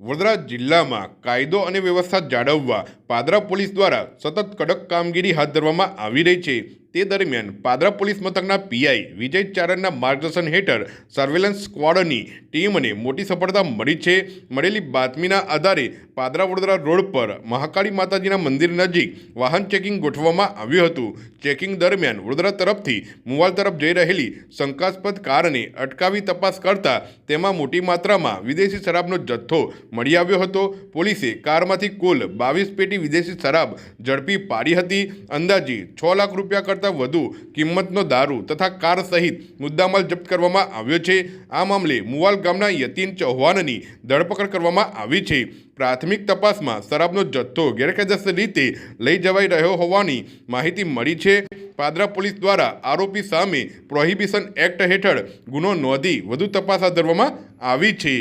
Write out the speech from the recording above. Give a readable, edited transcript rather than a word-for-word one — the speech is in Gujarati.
વડોદરા જિલ્લામાં કાયદો અને વ્યવસ્થા જાળવવા પાદરા પોલીસ દ્વારા સતત કડક કામગીરી હાથ ધરવામાં આવી રહી છે। તે દરમિયાન પાદરા પોલીસ મથકના પીઆઈ વિજય ચારણના માર્ગદર્શન હેઠળ સર્વેલન્સ સ્ક્વોડની ટીમને મોટી સફળતા મળી છે। મળેલી બાતમીના આધારે પાદરા વડોદરા રોડ પર મહાકાળી માતાજીના મંદિર નજીક વાહન ચેકિંગ ગોઠવવામાં આવ્યું હતું। ચેકિંગ દરમિયાન વડોદરા તરફથી મુવાલ તરફ જઈ રહેલી શંકાસ્પદ કારને અટકાવી તપાસ કરતા તેમાં મોટી માત્રામાં વિદેશી શરાબનો જથ્થો મળી આવ્યો હતો। પોલીસે કારમાંથી કુલ 22 પેટી વિદેશી શરાબ ઝડપી પાડી હતી। અંદાજે 6 લાખ રૂપિયા કરતાં વધુ કિંમતનો દારૂ તથા કાર સહિત મુદ્દામાલ જપ્ત કરવામાં આવ્યો છે। આ મામલે મુવાલ ગામના યતીન ચૌહાણની ધરપકડ કરવામાં આવી છે। પ્રાથમિક તપાસમાં શરાબનો જથ્થો ગેરકાયદેસર રીતે લઈ જવાઈ રહ્યો હોવાની માહિતી મળી છે। પાદરા પોલીસ દ્વારા આરોપી સામે પ્રોહિબિશન એક્ટ હેઠળ ગુનો નોંધી વધુ તપાસ હાથ ધરવામાં આવી છે।